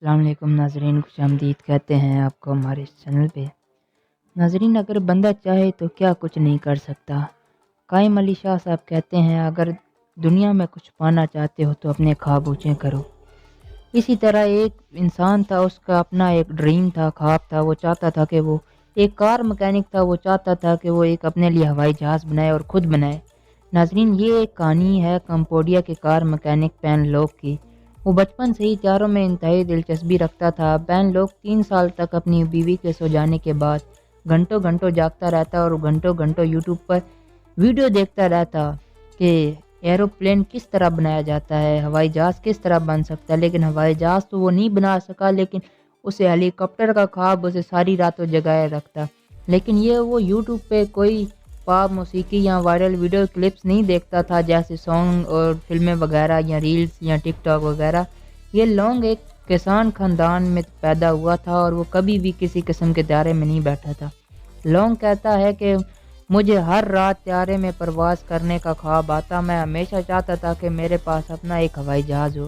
अस्सलाम वालेकुम नाज़रीन, खुशामदीद कहते हैं आपको हमारे इस चैनल पे। नाज़रीन, अगर बंदा चाहे तो क्या कुछ नहीं कर सकता। कायम अली शाह साहब कहते हैं, अगर दुनिया में कुछ पाना चाहते हो तो अपने ख्वाब ऊँचे करो। इसी तरह एक इंसान था, उसका अपना एक ड्रीम था, ख्वाब था। वो चाहता था कि वो एक कार मैकेनिक था। वो चाहता था कि वो एक अपने लिए हवाई जहाज़ बनाए और ख़ुद बनाए। नाज़रीन, ये एक कहानी है कंबोडिया के कार मैकेनिक पेन लॉक की। वो बचपन से ही हथियारों में इंतहाई दिलचस्पी रखता था। पेन लॉक 3 साल तक अपनी बीवी के सो जाने के बाद घंटों घंटों जागता रहता और घंटों घंटों यूट्यूब पर वीडियो देखता रहता कि एरोप्लेन किस तरह बनाया जाता है, हवाई जहाज़ किस तरह बन सकता है। लेकिन हवाई जहाज़ तो वो नहीं बना सका, लेकिन उसे हेलीकॉप्टर का ख्वाब उसे सारी रातों जगाए रखता। लेकिन ये वो यूट्यूब पे कोई पॉप मौसीकी या वायरल वीडियो क्लिप्स नहीं देखता था, जैसे सॉन्ग और फिल्में वगैरह या रील्स या टिकटॉक वगैरह। ये लॉन्ग एक किसान खानदान में पैदा हुआ था और वो कभी भी किसी किस्म के त्यारे में नहीं बैठा था। लॉन्ग कहता है कि मुझे हर रात त्यारे में परवाज़ करने का ख्वाब आता। मैं हमेशा चाहता था कि मेरे पास अपना एक हवाई जहाज़ हो।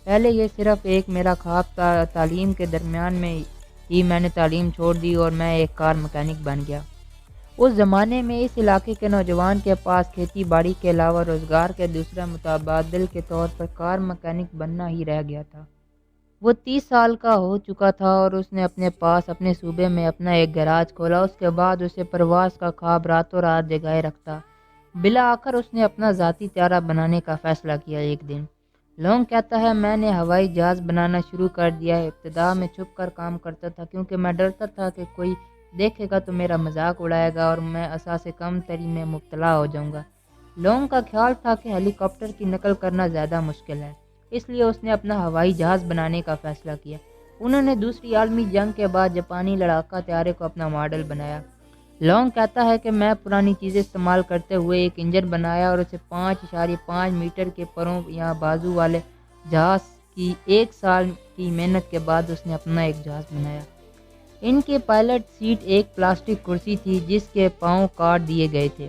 पहले ये सिर्फ़ एक मेरा ख्वाब था। तालीम के दरमियान में ही मैंने तालीम छोड़ दी और मैं एक कार मैकेनिक बन गया। उस ज़माने में इस इलाके के नौजवान के पास खेती बाड़ी के अलावा रोज़गार के दूसरे मुतबादिल के तौर पर कार मैकेनिक बनना ही रह गया था। वो 30 साल का हो चुका था और उसने अपने पास अपने सूबे में अपना एक गैराज खोला। उसके बाद उसे परवाज़ का ख्वाब रातों रात जगाए रखता। बिला आखिर उसने अपना ज़ाती त्यारा बनाने का फ़ैसला किया। एक दिन लॉन्ग कहता है, मैंने हवाई जहाज़ बनाना शुरू कर दिया। इब्तिदा में छुप कर काम करता था, क्योंकि मैं डरता था कि कोई देखेगा तो मेरा मजाक उड़ाएगा और मैं असासे कम तरी में मुब्तला हो जाऊंगा। लॉन्ग का ख्याल था कि हेलीकॉप्टर की नकल करना ज़्यादा मुश्किल है, इसलिए उसने अपना हवाई जहाज़ बनाने का फ़ैसला किया। उन्होंने दूसरी आलमी जंग के बाद जापानी लड़ाका त्यारे को अपना मॉडल बनाया। लॉन्ग कहता है कि मैं पुरानी चीज़ें इस्तेमाल करते हुए एक इंजन बनाया और उसे 5.5 मीटर के परों या बाजू वाले जहाज़ की 1 साल की मेहनत के बाद उसने अपना एक जहाज़ बनाया। इनके पायलट सीट एक प्लास्टिक कुर्सी थी जिसके पाँव काट दिए गए थे।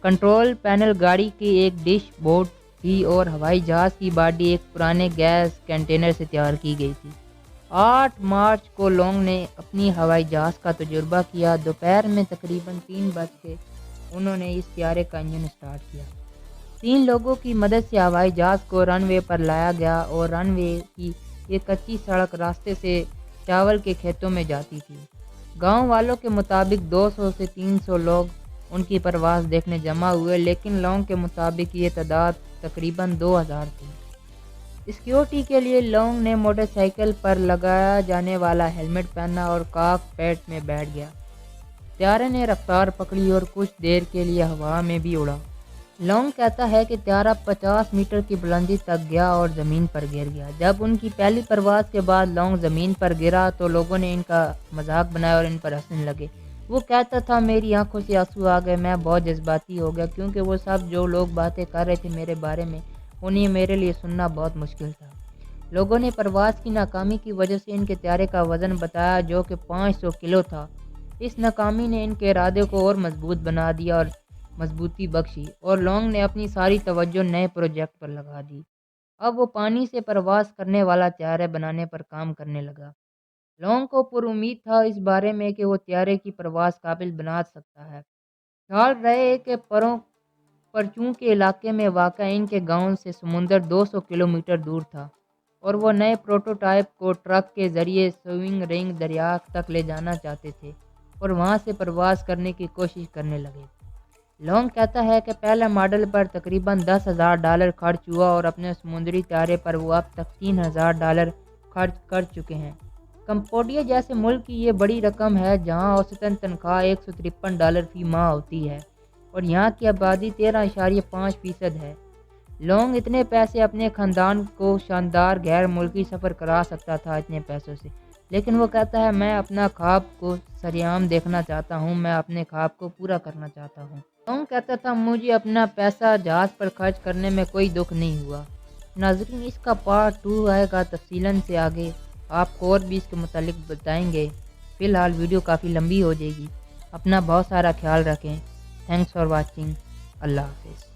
कंट्रोल पैनल गाड़ी की एक डिश बोर्ड थी और हवाई जहाज़ की बॉडी एक पुराने गैस कंटेनर से तैयार की गई थी। 8 मार्च को लॉन्ग ने अपनी हवाई जहाज़ का तजुर्बा किया। दोपहर में तकरीबन 3 बज के उन्होंने इस त्यारे का इंजन स्टार्ट किया। 3 लोगों की मदद से हवाई जहाज़ को रनवे पर लाया गया और रनवे की एक कच्ची सड़क रास्ते से चावल के खेतों में जाती थी। गांव वालों के मुताबिक 200 से 300 लोग उनकी परवाज़ देखने जमा हुए, लेकिन लॉन्ग के मुताबिक ये तादाद तकरीबन 2000 थी। सिक्योरिटी के लिए लॉन्ग ने मोटरसाइकिल पर लगाया जाने वाला हेलमेट पहना और कॉकपिट में बैठ गया। त्यारे ने रफ्तार पकड़ी और कुछ देर के लिए हवा में भी उड़ा। लॉन्ग कहता है कि त्यारा 50 मीटर की बुलंदी तक गया और ज़मीन पर गिर गया। जब उनकी पहली परवाज़ के बाद लॉन्ग ज़मीन पर गिरा तो लोगों ने इनका मजाक बनाया और इन पर हंसने लगे। वो कहता था, मेरी आंखों से आंसू आ गए। मैं बहुत जज्बाती हो गया, क्योंकि वो सब जो लोग बातें कर रहे थे मेरे बारे में, उन्हें मेरे लिए सुनना बहुत मुश्किल था। लोगों ने परवाज़ की नाकामी की वजह से इनके त्यारे का वज़न बताया, जो कि 500 किलो था। इस नाकामी ने इनके इरादे को और मजबूत बना दिया और मजबूती बख्शी, और लॉन्ग ने अपनी सारी तवज्जो नए प्रोजेक्ट पर लगा दी। अब वो पानी से परवाज़ करने वाला त्यारे बनाने पर काम करने लगा। लॉन्ग को पुरुमीद था इस बारे में कि वो त्यारे की परवाज़ काबिल बना सकता है। ख्याल रहे कि परचून के इलाके में वाक़ा इनके गांव से समुंदर 200 किलोमीटर दूर था और वो नए प्रोटोटाइप को ट्रक के ज़रिए स्विंग रिंग दरिया तक ले जाना चाहते थे और वहां से परवाज़ करने की कोशिश करने लगे। लॉन्ग कहता है कि पहले मॉडल पर तकरीबन $10,000 खर्च हुआ और अपने समुद्री त्यारे पर वो अब तक $3,000 खर्च कर चुके हैं। कंबोडिया जैसे मुल्क की ये बड़ी रकम है, जहां औसतन तनख्वाह $153 फी माह होती है और यहाँ की आबादी 13.5% है। लॉन्ग इतने पैसे अपने ख़ानदान को शानदार गैर मुल्की सफ़र करा सकता था इतने पैसों से, लेकिन वो कहता है, मैं अपना ख्वाब को सरेआम देखना चाहता हूँ, मैं अपने ख्वाब को पूरा करना चाहता हूँ। लॉन्ग कहता था, मुझे अपना पैसा जहाज़ पर खर्च करने में कोई दुख नहीं हुआ। नाज़रीन, इसका पार्ट 2 आएगा तफसीलन से आगे, आपको और भी इसके मुतालिक बताएंगे। फ़िलहाल वीडियो काफ़ी लंबी हो जाएगी। अपना बहुत सारा ख्याल रखें। Thanks for watching. अल्लाह हाफ़िज़।